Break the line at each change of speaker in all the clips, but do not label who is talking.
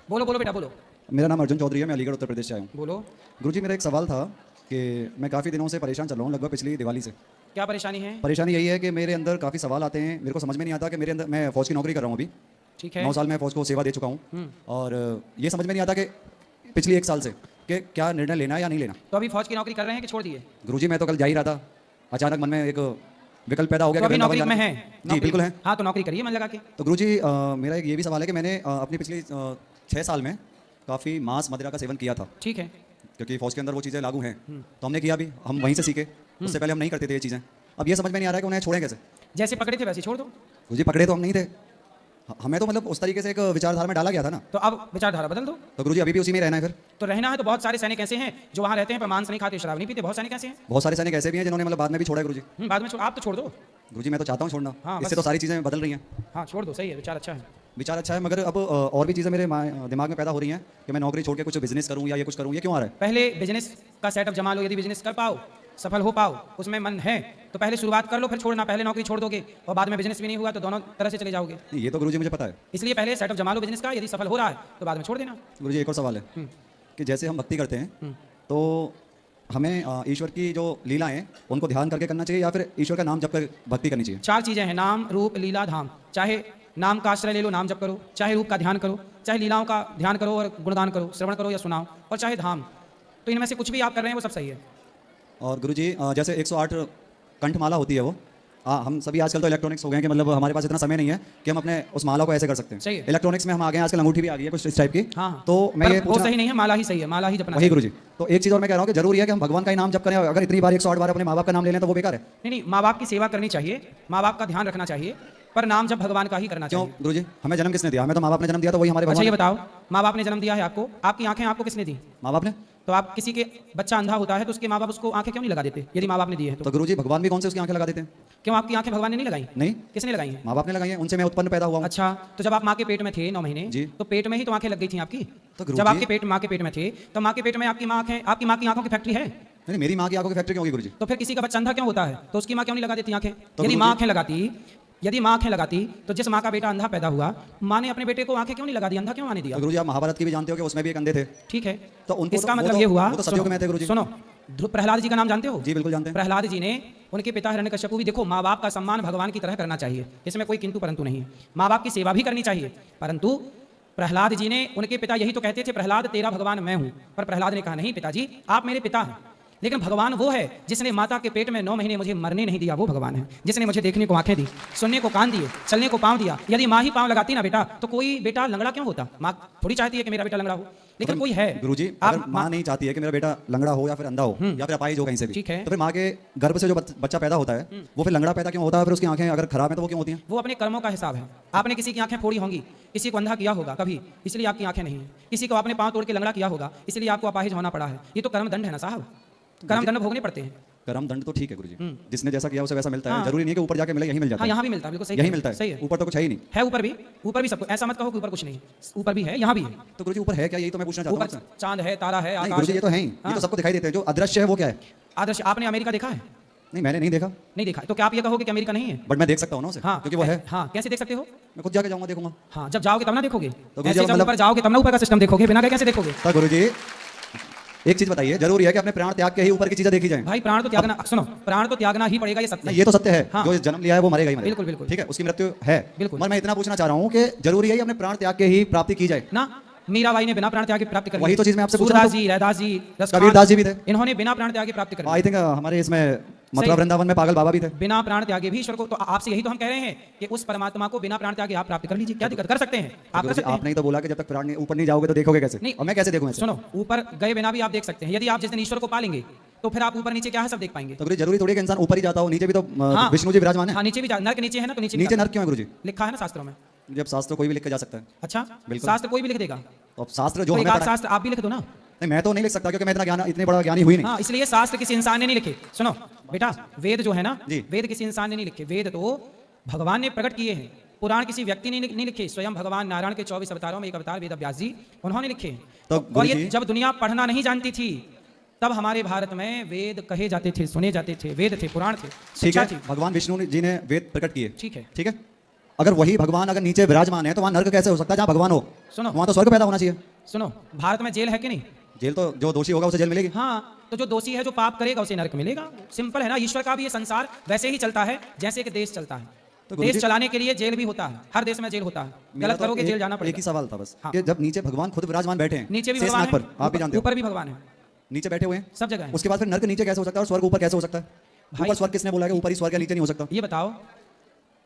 बोलो बोलो बेटा बोलो।
मेरा नाम अर्जुन चौधरी है, मैं अलीगढ़ उत्तर प्रदेश से आया हूँ।
बोलो।
गुरुजी मेरा एक सवाल था कि मैं काफ़ी दिनों से परेशान चल रहा हूँ, लगभग पिछली दिवाली से।
क्या परेशानी है?
परेशानी यही है कि मेरे अंदर काफ़ी सवाल आते हैं, मेरे को समझ में नहीं आता कि मेरे अंदर, मैं फ़ौज की नौकरी कर रहा हूँ अभी,
ठीक है।
9 साल में फ़ौज को सेवा दे चुका हूँ, और ये समझ में नहीं आता कि पिछली 1 साल से कि क्या निर्णय लेना है या नहीं लेना।
तो अभी फौज की नौकरी कर रहे हैं कि छोड़ दिए?
गुरुजी मैं तो कल जा ही रहा था, अचानक मन में एक विकल्प पैदा हो गया।
तो अभी नौकरी में है?
जी बिल्कुल है।
हाँ तो नौकरी करिए मन लगा के।
तो गुरुजी मेरा एक ये भी सवाल है कि मैंने अपनी पिछली 6 साल में काफ़ी मांस मदिरा का सेवन किया था,
ठीक है।
क्योंकि फौज के अंदर वो चीज़ें लागू हैं, तो हमने किया भी, हम वहीं से सीखे, उससे पहले हम नहीं करते थे ये चीज़ें। अब ये समझ में नहीं आ रहा है कि उन्हें छोड़ें कैसे।
जैसे पकड़े थे वैसे छोड़ दो।
गुरुजी पकड़े तो हम नहीं थे, हमें तो मतलब उस तरीके से एक विचारधारा में डाला गया था ना।
तो अब विचारधारा बदल दो।
तो गुरुजी अभी भी उसी में रहना है फिर?
तो रहना है तो बहुत सारे सैनिक ऐसे हैं जो वहाँ रहते हैं पर मांस नहीं खाते, शराब नहीं पीते, बहुत सैनिक ऐसे हैं।
बहुत सारे सैनिक ऐसे भी हैं जिन्होंने मतलब बाद में भी छोड़ा है गुरुजी।
बाद में आप तो छोड़ दो।
गुरुजी मैं तो चाहता हूँ छोड़ना,
हाँ,
इससे
बस।
तो सारी चीज़ें बदल रही हैं।
हाँ छोड़ दो, सही है, विचार अच्छा है।
विचार अच्छा है, मगर अब और भी चीज़ें मेरे दिमाग में पैदा हो रही हैं कि मैं नौकरी छोड़ के कुछ बिजनेस करूँ या ये कुछ करूँ। ये क्यों आ रहा है?
पहले बिजनेस का सेटअप जमा लो, यदि बिजनेस कर पाओ, सफल हो पाओ, उसमें मन है तो पहले शुरुआत कर लो, फिर छोड़ना। पहले नौकरी छोड़ दोगे और बाद में बिजनेस भी नहीं हुआ तो दोनों तरह से चले जाओगे।
ये तो गुरुजी मुझे पता है,
इसलिए पहले सेटअप जमा लो बिजनेस का, यदि सफल हो रहा है तो बाद में छोड़ देना।
गुरुजी एक और सवाल है कि जैसे हम भक्ति करते हैं तो हमें ईश्वर की जो लीला हैं उनको ध्यान करके करना चाहिए या फिर ईश्वर का नाम जप कर भक्ति करनी चाहिए?
4 चीजें हैं, नाम रूप लीला धाम। चाहे नाम का आश्रय ले लो, नाम जप करो, चाहे रूप का ध्यान करो, चाहे लीलाओं का ध्यान करो और गुणगान करो, श्रवण करो या सुनाओ, और चाहे धाम। तो इनमें से कुछ भी आप कर रहे हैं वो सब सही है।
और गुरुजी जैसे 108 कंठमाला होती है वो, हम सभी आजकल तो इलेक्ट्रॉनिक्स हो गए हैं कि मतलब हमारे पास इतना समय नहीं है कि हम अपने उस माला को ऐसे कर सकते
सही
हैं।
है।
इलेक्ट्रॉनिक्स में हम आ गए हैं, आजकल अंगूठी भी आ गई है कुछ इस टाइप की।
हाँ
तो मैं ये
वो
पूछना,
सही नहीं है, माला ही सही है, माला ही जपना
वही
चाहिए।
गुरुजी तो एक चीज़ और मैं कह रहा हूँ कि जरूरी है कि हम भगवान का ही नाम जप करें, अगर इतनी बार 108 बार अपने माँ बाप का नाम ले लें तो वो बेकार है।
नहीं, माँ बाप की सेवा करनी चाहिए, माँ बाप का ध्यान रखना चाहिए, पर नाम जब भगवान का ही करना
क्यों
चाहिए।
गुरुजी? हमें जन्म किसने दिया? हमें तो माँ बाप ने जन्म दिया, तो वही हमारे
अच्छा
भगवान
ये
हैं।
बताओ, माँ बाप ने जन्म दिया है आपको, आपकी आंखें आपको किसने दी?
माँ बाप ने।
तो आप किसी के बच्चा अंधा होता है तो उसके माँ बाप उसको आंखें क्यों नहीं लगा देते, यदि माँ बाप ने दी है तो?
तो गुरुजी भगवान भी कौन से उसकी आंखें लगा देते हैं?
क्यों आपकी आंखें भगवान ने नहीं लगाई?
नहीं,
किसने लगाई हैं?
माँ बाप ने लगाई है, उनसे मैं उत्पन्न पैदा हुआ हूँ।
अच्छा, तो जब आप माँ के पेट में थे 9 महीने
जी।
तो पेट में ही तो आंखें लग गई थी आपकी।
तो
जब
गुरुजी
आपके माँ के पेट में थे तो माँ के पेट में आपकी माँ की आंखों की फैक्ट्री है।
नहीं, मेरी माँ की आंखों की फैक्ट्री क्यों होगी गुरुजी?
तो फिर किसी का बच्चा अंधा क्यों होता है तो उसकी माँ क्यों नहीं लगा देती आंखें?
तो
यदि
गुरुजी-
माँ आंखें लगाती तो जिस माँ का बेटा अंधा पैदा हुआ, माँ ने अपने बेटे को आंखें क्यों नहीं लगा दी, अंधा क्यों आने दिया?
तो गुरुजी आप महाभारत की भी जानते हो कि उसमें भी एक अंधे थे।
ठीक है,
तो उनको
इसका
वो
मतलब
तो-
ये हुआ,
वो तो सतयुग में थे गुरुजी।
सुनो, प्रहलाद जी का नाम जानते हो?
जी बिल्कुल जानते हैं।
प्रहलाद जी ने, उनके पिता हिरण्यकश्यपु भी, देखो माँ बाप का सम्मान भगवान की तरह करना चाहिए, इसमें कोई किंतु परंतु नहीं है। माँ बाप की सेवा भी करनी चाहिए, परंतु प्रहलाद जी ने, उनके पिता यही तो कहते थे, प्रहलाद तेरा भगवान मैं हूँ। पर प्रहलाद ने कहा नहीं पिताजी, आप मेरे पिता हैं, लेकिन भगवान वो है जिसने माता के पेट में 9 महीने मुझे मरने नहीं दिया, वो भगवान है जिसने मुझे देखने को आंखें दी, सुनने को कान दिए, चलने को पाँव दिया। यदि माँ ही पाँव लगाती ना बेटा तो कोई बेटा लंगड़ा क्यों होता? माँ थोड़ी चाहती है कि मेरा बेटा लंगड़ा हो, लेकिन कोई है।
गुरुजी अगर माँ नहीं चाहती है कि मेरा बेटा लंगड़ा हो या फिर अंधा हो या फिर अपाहिज हो कहीं से भी,
ठीक है।
तो फिर माँ के गर्भ से जो बच्चा पैदा होता है वो फिर लंगड़ा पैदा क्यों होता है? फिर उसकी आंखें अगर खराब है तो वो क्यों होती हैं?
वो अपने कर्मों का हिसाब है। आपने किसी की आंखें फोड़ी होंगी, किसी को अंधा किया होगा कभी, इसलिए आपकी आंखें नहीं है। किसी को आपने पाँव तोड़ के लंगड़ा किया होगा, इसलिए आपको अपाहिज होना पड़ा है। ये तो कर्म दंड है ना साहब, कर्म दंड भोगने पड़ते हैं।
कर्म दंड तो ठीक है गुरुजी, जिसने जैसा किया उसे वैसा मिलता है।
हाँ।
जरूरी नहीं है कि ऊपर जाके मिले, यही मिल जाता
हाँ
है।
यहाँ भी मिलता है, बिल्कुल सही
यही
कह
मिलता
सही
है,
है।
ऊपर तो कुछ है ही नहीं।
है ऊपर भी सब कुछ, ऐसा मत कहो कि ऊपर कुछ नहीं है, ऊपर भी है, यहाँ भी है।
तो गुरुजी ऊपर है क्या? यही तो मैं पूछना चाहता
ऊपर
हूँ।
चांद है, तारा है,
नहीं
आकाश
गुरुजी ये तो
है।
है ही, ये
हाँ।
तो सबको दिखाई देते हैं। जो अदृश्य है वो क्या है?
आदर्श, आपने अमेरिका देखा है?
नहीं मैंने नहीं देखा,
नहीं देखा, तो क्या आप ये कहोगे कि अमेरिका नहीं है?
बट मैं देख सकता हूँ ना उसे,
हाँ
क्योंकि वो है।
हाँ, कैसे देख सकते हो?
मैं खुद जाके जाऊंगा, देखूंगा।
हाँ, जब जाओगे तब ना देखोगे,
गुरुजी
ऐसे जब
मतलब-
ऊपर जाओगे तब ना ऊपर का सिस्टम देखोगे, बिना गए कैसे देखोगे?
तो गुरुजी एक चीज बताइए, जरूरी है कि अपने प्राण त्याग के ही ऊपर की चीजें देखी जाए?
भाई प्राण तो त्यागना, सुनो, प्राण तो त्यागना ही पड़ेगा, ये सत्य
नहीं
है।
ये तो सत्य है,
हाँ।
जो जन्म लिया है वो मरेगा ही मरेगा।
बिल्कुल, बिल्कुल।
ठीक है, उसकी मृत्यु है
बिल्कुल।
मगर मैं इतना पूछना चाह रहा हूँ कि जरूरी है कि अपने प्राण त्याग के ही प्राप्ति की जाए?
ना, मीराबाई ने बिना प्राण त्याग के प्राप्ति कर ली।
वही तो चीज मैं आपसे पूछ रहा हूँ।
सूरदास जी, रैदास जी,
कबीरदास जी भी थे,
इन्होंने बिना प्राण त्याग के प्राप्ति कर ली।
आई थिंक हमारे इसमें मथुरा
सही।
वृंदावन में पागल बाबा भी थे।
बिना प्राण त्यागे भी ईश्वर को, तो आपसे यही तो हम कह रहे हैं कि उस परमात्मा को बिना प्राण त्यागे आप प्राप्त कर लीजिए। क्या दिक्कत? कर सकते हैं, आप कर
गुरुजी,
सकते हैं।
आपने ही तो बोला कि जब तक प्राण ऊपर नहीं जाओगे तो देखोगे कैसे?
नहीं।
और मैं कैसे देखूं ऐसे?
सुनो, ऊपर गए बिना भी आप देख सकते हैं। यदि आप जिस दिन ईश्वर को पालेंगे तो फिर आप ऊपर नीचे क्या है सब देख पाएंगे।
तो गुरुजी जरूरी थोड़ी है कि इंसान ऊपर ही जाता हो, नीचे भी तो
हाँ।
विष्णु जी विराजमान है।
हाँ, नीचे भी नर्क नीचे है ना, तो नीचे भी
नीचे
जाता
नर्क क्यों है गुरुजी?
है। लिखा है ना शास्त्रों में।
जब शास्त्र कोई भी लिख के जा सकता है।
अच्छा,
बिल्कुल।
शास्त्र कोई भी लिख देगा,
तो अब शास्त्र जो
तो
हमें
एक आध
पढ़ा-
शास्त्र आप भी लिख दो ना।
नहीं मैं तो नहीं लिख सकता क्योंकि मैं इतने बड़ा ज्ञानी हुई नहीं।
हाँ, इसलिए शास्त्र किसी इंसान ने नहीं लिखे। सुनो बेटा, वेद जो है ना,
जी।
वेद किसी इंसान ने नहीं लिखे, वेद तो भगवान ने प्रकट किए हैं। पुराण किसी व्यक्ति ने नहीं लिखे, स्वयं भगवान नारायण के 24 अवतारों में एक अवतार वेद व्यास जी, उन्होंने लिखे हैं।
तो
और ये
गुरुजी-
जब दुनिया पढ़ना नहीं जानती थी तब हमारे भारत में वेद कहे जाते थे, सुने जाते थे, वेद थे, पुराण थे,
ठीक
शिक्षा
है,
थी।
भगवान विष्णु जी ने वेद प्रकट किए,
ठीक है,
ठीक है। अगर वही भगवान अगर नीचे विराजमान है तो वहां नर्क कैसे हो सकता है जहाँ भगवान हो?
सुनो।
वहाँ तो स्वर्ग पैदा होना चाहिए।
सुनो, भारत में जेल है कि नहीं?
जेल तो जो दोषी होगा उसे जेल मिलेगी।
हाँ, तो जो दोषी है, जो पाप करेगा उसे नरक मिलेगा। सिंपल है ना। ईश्वर का भी ये संसार वैसे ही चलता है जैसे कि देश चलता है।
तो
देश चलाने के लिए जेल भी होता है, हर देश में जेल होता है। गलत करोगे जेल जाना
एक
पड़ेगा।
ही सवाल था बस
हाँ।
कि जब नीचे भगवान खुद विराजमान बैठे हैं,
नीचे भी भगवान
शेषनाग
है,
पर, आप भी जानते हो,
ऊपर भी भगवान है,
नीचे बैठे हुए हैं,
सब जगह है।
उसके बाद फिर नर्क नीचे कैसे हो सकता है और स्वर्ग ऊपर कैसे हो सकता है?
भाई-
ऊपर स्वर्ग किसने बोला है कि ऊपर ही स्वर्ग है, नीचे नहीं हो सकता?
ये बताओ,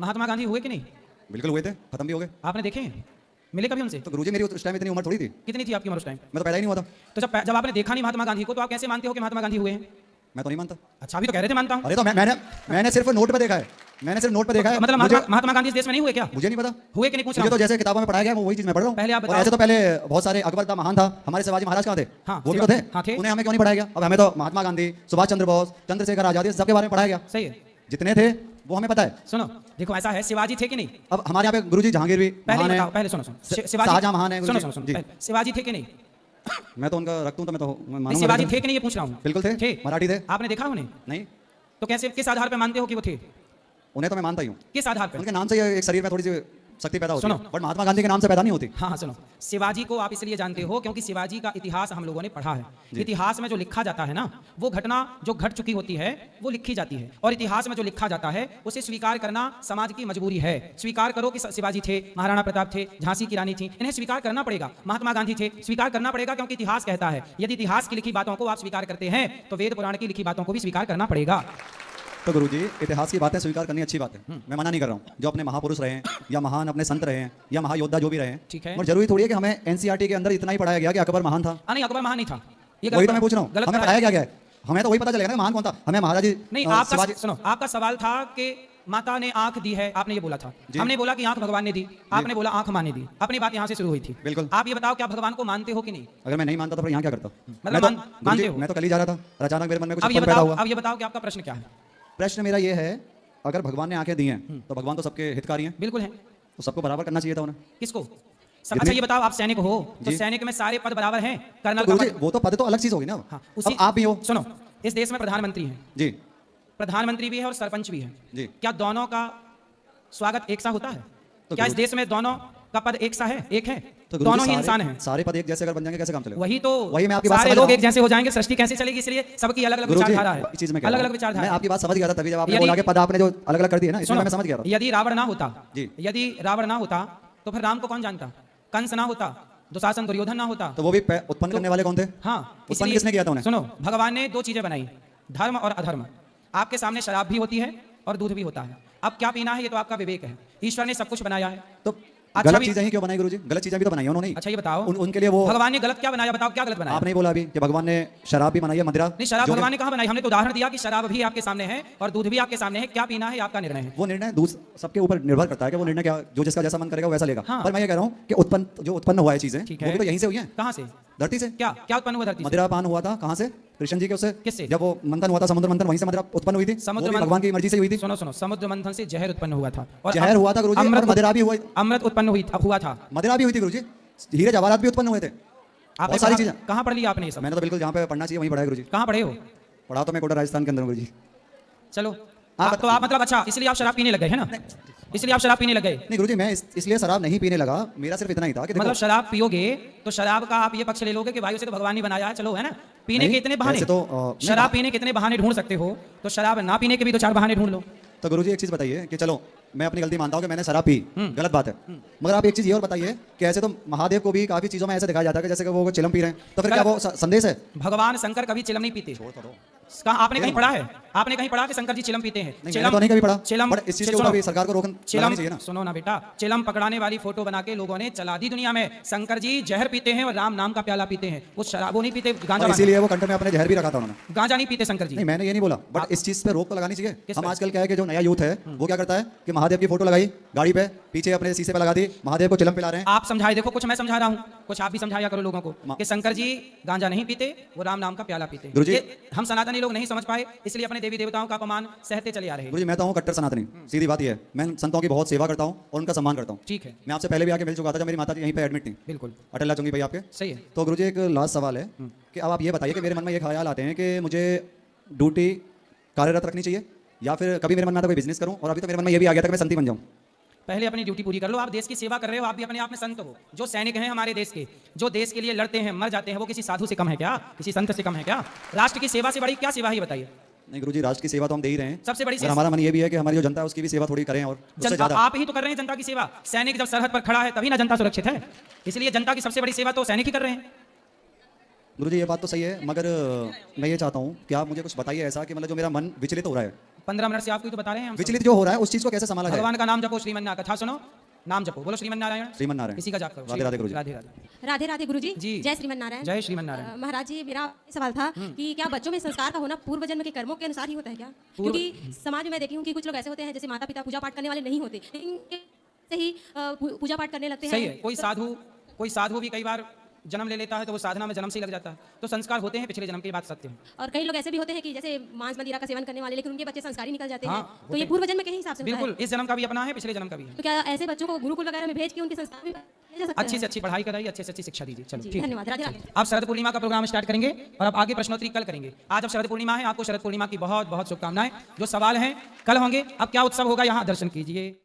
महात्मा गांधी हुए कि नहीं?
बिल्कुल हुए थे, खत्म भी हो गए।
आपने देखे हैं? मिले कभी उनसे?
तो गुरुजी मेरी उस टाइम इतनी उम्र थोड़ी थी,
कितनी थी आपकी उम्र उस टाइम?
मैं तो पैदा ही नहीं हुआ था।
तो जब आपने देखा नहीं महात्मा गांधी को, तो आप कैसे मानते हो कि महात्मा गांधी हुए हैं?
मैं तो नहीं मानता।
अच्छा, अभी तो कह रहे थे मानता हूं।
अरे तो मैंने सिर्फ नोट पे देखा है, मैंने सिर्फ नोट पे देखा है।
मतलब
मुझे
महात्मा गांधी इस देश में नहीं हुए क्या?
मुझे नहीं पता,
हुए कि नहीं पूछ रहा
मुझे तो
हूं।
जैसे किताबों में पढ़ाया गया है, वो वही चीज मैं पढ़ रहा हूँ।
पहले आप
और
बताओ।
ऐसे तो पहले बहुत सारे, अकबर था महान था, हमारे शिवाजी महाराज कहाँ थे?
हाँ,
वो भी तो थे।
हाँ, थे।
उन्हें हमें क्यों नहीं पढ़ाया गया? अब हमें तो महात्मा गांधी, सुभाष चंद्र बोस, चंद्रशेखर आजाद, सबके बारे में पढ़ाया गया।
सही है।
जितने थे वो हमें पता है।
सुनो, देखो ऐसा है, शिवाजी थे कि नहीं?
अब हमारे यहाँ पे गुरुजी जहांगीर भी
पहले
महान है,
बताओ, पहले सुनो
शाहजहां महान है
सुनो
गुरुजी।
सुनो सुनो
जी।
पहले, शिवाजी थे कि नहीं?
मैं तो उनका रखता हूँ, तो मैं तो
नहीं,
मानूंगा।
शिवाजी
लेकिन-
थे कि नहीं ये पूछ रहा हूँ।
बिल्कुल थे, मराठी थे।
आपने देखा उन्हें?
नहीं,
तो कैसे, किस आधार पे मानते हो कि वो थे?
उन्हें तो मैं मानता ही हूँ।
किस आधार पे?
उनके नाम से ये एक शरीर में थोड़ी सी शक्ति पैदा होती है,
सुनो।
बट महात्मा गांधी के नाम से पैदा नहीं होती।
हाँ हाँ, सुनो, शिवाजी को आप इसलिए जानते हो क्योंकि शिवाजी का इतिहास हम लोगों ने पढ़ा है। इतिहास में जो लिखा जाता है ना, वो घटना जो घट चुकी होती है वो लिखी जाती है, और इतिहास में जो लिखा जाता है उसे स्वीकार करना समाज की मजबूरी है। स्वीकार करो कि शिवाजी थे, महाराणा प्रताप थे, झांसी की रानी थी, इन्हें स्वीकार करना पड़ेगा। महात्मा गांधी थे, स्वीकार करना पड़ेगा, क्योंकि इतिहास कहता है। यदि इतिहास की लिखी बातों को आप स्वीकार करते हैं तो वेद पुराण की लिखी बातों को भी स्वीकार करना पड़ेगा।
तो गुरुजी, इतिहास की बातें स्वीकार करनी अच्छी बात है, मैं मना नहीं कर रहा हूँ। जो अपने महापुरुष रहे हैं या महान अपने संत रहे हैं या महायोद्धा जो भी रहे हैं,
ठीक है।
और जरूरी थोड़ी है कि हमें एनसीईआरटी के अंदर इतना ही पढ़ाया गया कि अकबर महान था।
नहीं, अकबर महान नहीं था, ये
वही तो मैं पूछ रहा हूँ,
गलत
हमें पढ़ाया क्या है? हमें तो वही पता चलेगा ना महान कौन था। हमें महाराज
नहीं, आपका सुनो, आपका सवाल था कि माता ने आंख दी है, आपने ये बोला था। हमने बोला कि आंख भगवान ने दी, आपने बोला आंख माँ ने दी। अपनी बात यहाँ से शुरू हुई थी।
बिल्कुल।
आप ये बताओ, क्या भगवान को मानते हो कि नहीं?
अगर मैं नहीं मानता तो फिर यहाँ क्या करता?
मतलब मानते
गुरुजी,
हो?
मैं तो कल ही जा रहा था, और अचानक मेरे मन में कुछ
अब ये
उत्पन्न पैदा
बताओ,
हुआ।
अब ये बताओ कि आपका प्रश्न क्या है?
प्रश्न मेरा ये है, अगर भगवान ने आंखें दी हैं तो भगवान तो सबके हितकारी हैं,
बिल्कुल है।
तो सबको बराबर करना चाहिए था उन्हें।
किसको? अच्छा, ये बताओ, आप सैनिक हो तो
जी।
सैनिक में सारे पद बराबर हैं? कर्नल
तो
का
गुरुजी,
पद-
वो तो पद तो अलग चीज होगी ना।
हाँ,
अब आप भी हो।
सुनो, इस देश में प्रधानमंत्री हैं,
जी
प्रधानमंत्री भी है और सरपंच भी है।
जी।
क्या दोनों का स्वागत एक सा होता है?
तो
क्या इस
गुरु-
देश में दोनों का पद एक सा है, एक है?
तो गुरुजी,
दोनों ही
सारे-
इंसान हैं।
सारे पद एक जैसे अगर बन जाएंगे कैसे काम चलेगा?
वही तो,
वही मैं आपकी बात
सारे
समझ
लोग
रहा
एक जैसे हो जाएंगे, सृष्टि कैसे चलेगी? इसलिए सबकी अलग अलग
गुरुजी,
विचारधारा है,
इस चीज में क्या
अलग
है?
अलग विचारधारा
मैं
है।
आपकी बात समझ गया था, तभी जब आपने
यदि-
बोला कि पद आपने जो अलग अलग कर दिए ना, इसमें
सुनो,
मैं समझ गया था।
यदि रावण ना होता,
जी।
यदि रावण ना होता तो फिर राम को कौन जानता? कंस ना होता, दुशासन दुर्योधन ना होता।
तो वो भी उत्पन्न करने वाले कौन थे?
हाँ,
उत्पन्न किसने किया था उन्हें?
सुनो, भगवान ने दो चीजें बनाई, धर्म और अधर्म। आपके सामने शराब भी होती है और दूध भी होता है। अब क्या पीना है ये तो आपका विवेक है। ईश्वर ने सब कुछ बनाया है।
तो
अच्छा
गलत
भी-
चीजें ही क्यों बनाई गुरुजी? गलत चीजें भी तो बनाई है उन्होंने ही।
अच्छा, ये बताओ,
उनके लिए वो
भगवान ने गलत क्या बनाया? बताओ, क्या गलत बनाया?
आपने ही बोला अभी कि भगवान ने शराब भी बनाई है, मदिरा।
नहीं, शराब
जो कि-
भगवान ने कहाँ बनाई? हमने तो उदाहरण दिया कि शराब भी आपके सामने है और दूध भी आपके सामने है। क्या पीना है ये आपका निर्णय है।
वो निर्णय सबके ऊपर निर्भर करता है कि वो निर्णय क्या, जो जिसका जैसा मन करेगा वो वैसा लेगा।
हाँ।
पर मैं ये कह रहा हूँ कि जो उत्पन्न हुआ है चीजें,
ठीक
वो
है।
भी तो यहीं से हुई हैं,
कहाँ से?
धरती से।
क्या क्या उत्पन्न हुआ धरती से?
मदिरा पान हुआ था कहाँ से? कृष्ण जी के उससे।
किससे?
जब वो मंथन हुआ था, समुद्र मंथन, वहीं से मदिरा उत्पन्न हुई थी।
समुद्र
वो भी
मंथन-
भगवान की मर्जी से हुई थी।
सुनो सुनो, समुद्र मंथन से जहर उत्पन्न हुआ था और
जहर हुआ था गुरुजी, और मदिरा भी हुई,
अमृत उत्पन्न हुआ था।
मदिरा भी हुई थी गुरुजी, हीरे जवाहरात भी उत्पन्न हुए थे।
आपने
बहुत सारी
कहाँ-
चीजें।
कहाँ पढ़ लिया आपने ये सब?
मैंने तो बिल्कुल जहाँ पे पढ़ना चाहिए वहीं पढ़ा है गुरुजी।
कहाँ पढ़े हो?
पढ़ा तो मैं कोटा राजस्थान के अंदर हूँ गुरुजी।
चलो, तो आप मतलब, अच्छा, इसलिए आप शराब पीने लग गए है ना? इसलिए आप शराब पीने लग गए।
नहीं गुरुजी, मैं इसलिए शराब नहीं पीने लगा, मेरा सिर्फ इतना ही था कि देखो,
मतलब शराब पियोगे तो शराब का आप ये पक्ष ले लोगे कि भाई उसे तो भगवान ने बनाया है, चलो, है ना? पीने
नहीं,
के इतने बहाने,
ऐसे तो, नहीं,
शराब पीने के इतने बहाने ढूंढ सकते हो, तो शराब ना पीने के भी दो चार बहाने ढूंढ लो।
तो गुरुजी एक चीज बताइए कि चलो मैं अपनी गलती मानता हूँ कि मैंने शराब पी, गलत बात है, मगर आप एक चीज ये और बताइए कि ऐसे तो महादेव को भी काफी चीजों में ऐसे दिखाया जाता है कि जैसे कि वो चिलम पी रहे हैं, तो फिर क्या वो संदेश है?
भगवान शंकर कभी चिलम नहीं पीते। कहाँ आपने कहीं पढ़ा है? आपने कहीं पढ़ा कि शंकर जी चिलम पीते हैं?
नहीं, मैंने तो नहीं कभी पढ़ा,
चिलम,
बट इस चीज के ऊपर भी सरकार को रोकना
चिलम,
चाहिए ना।
सुनो ना बेटा, चिलम पकड़ाने वाली फोटो बना के लोगों ने चला दी दुनिया में। शंकर जी जहर पीते हैं और राम नाम का प्याला पीते हैं, वो शराब वो नहीं पीते, गांजा
और इसीलिए वो कंठ में अपने जहर भी रखा था उन्होंने।
गांजा नहीं पीते शंकर जी।
नहीं मैंने ये नहीं बोला, बट इस चीज पे रोक तो लगानी चाहिए।
किस
हम
पे?
आजकल क्या है कि जो नया यूथ है वो क्या करता है कि महादेव की फोटो लगाई गाड़ी पे, पीछे अपने शीशे पे लगा दी, महादेव को चिलम पिला रहे हैं।
आप समझाए, देखो कुछ मैं समझा रहा हूँ, कुछ आप भी समझाया करो लोगों को कि शंकर जी गांजा नहीं पीते, वो राम नाम का प्याला पीते।
गुरुजी-
ये हम सनातनी लोग नहीं समझ पाए, इसलिए अपने देवी देवताओं का अपमान सहते चले आ रहे हैं।
गुरुजी मैं तो हूँ कट्टर सनातनी, सीधी बात ये है, मैं संतों की बहुत सेवा करता हूँ और उनका सम्मान करता हूँ।
ठीक है,
मैं आपसे पहले भी आके मिल चुका था जब मेरी माता जी यहीं पे एडमिट थी,
बिल्कुल
अटल चुंगी भाई आपके।
सही है।
तो गुरुजी एक लास्ट सवाल है कि अब आप ये बताइए कि मेरे मन में ये ख्याल आते हैं कि मुझे ड्यूटी कार्यरत रखनी चाहिए या फिर कभी मेरे मन में आता कोई बिजनेस करूं, और अभी तो मेरे मन में ये भी आ गया था कि मैं संती बन जाऊं।
पहले अपनी ड्यूटी पूरी कर लो। आप देश की सेवा कर रहे हो, आप भी अपने आप में संत हो। जो सैनिक हैं हमारे देश के, जो देश के लिए लड़ते हैं, मर जाते हैं, वो किसी साधु से कम है क्या? किसी संत से कम है क्या? राष्ट्र की सेवा से बड़ी क्या सेवा है, ये बताइए।
नहीं गुरुजी, राष्ट्र की सेवा तो हम दे ही रहे हैं।
सबसे बड़ी
और हमारा मन ये भी है कि हमारी जो जनता है उसकी भी सेवा थोड़ी करें, और उससे
जनता,
ज्यादा।
आप ही तो कर रहे हैं जनता की सेवा। सैनिक जब सरहद पर खड़ा है तभी ना जनता सुरक्षित है। इसलिए जनता की सबसे बड़ी सेवा तो सैनिक ही कर रहे हैं।
गुरुजी ये बात तो सही है, मगर मैं ये चाहता हूँ कि आप मुझे कुछ बताइए ऐसा कि मतलब जो मेरा मन विचलित हो रहा है,
15 मिनट से आपको ही तो बता रहे हैं हम।
विचलित जो हो रहा है उस चीज को कैसे संभाला जाए।
भगवान का नाम जपो, श्रीमन नारायण। कथा सुनो, नाम जपो, बोलो श्रीमन नारायण।
श्रीमन नारायण।
इसी का जाप करो।
राधे राधे गुरुजी।
राधे राधे।
राधे राधे गुरुजी।
जी।
जय श्रीमन नारायण।
जय श्रीमन नारायण।
महाराज जी, मेरा सवाल था कि क्या बच्चों में संस्कार का होना पूर्व जन्म के कर्मों के अनुसार ही होता है क्या? क्योंकि समाज में मैं देखी हूँ कि कुछ लोग ऐसे होते हैं जैसे माता पिता पूजा पाठ करने वाले नहीं होते, इनके से ही पूजा पाठ करने लगते हैं।
सही है। कोई साधु भी कई बार जन्म ले लेता है तो वो साधना में जन्म से ही लग जाता है। तो संस्कार होते हैं पिछले जन्म की, बात सत्य है।
और कई लोग ऐसे भी होते हैं कि जैसे मांस मदिरा का सेवन करने वाले, लेकिन उनके बच्चे संस्कारी निकल जाते
हाँ,
हैं। तो ये पूर्व जन्म के ही हिसाब से होता है।
बिल्कुल, इस जन्म का भी अपना है, पिछले जन्म का भी है।
तो क्या ऐसे बच्चों को गुरुकुल वगैरह में भेज के उनके संस्कार भी भेजा जा सकता है?
अच्छी से अच्छी पढ़ाई कराइए, अच्छी से अच्छी शिक्षा दीजिए। चलो
जी,
ठीक है।
धन्यवाद। राधे राधे।
आप शरद पूर्णिमा का प्रोग्राम स्टार्ट करेंगे और अब आगे प्रश्नोत्तरी कल करेंगे। आज अब शरद पूर्णिमा है, आपको शरद पूर्णिमा की बहुत बहुत शुभकामनाएं। जो सवाल हैं कल होंगे। अब क्या उत्सव होगा यहाँ दर्शन कीजिए।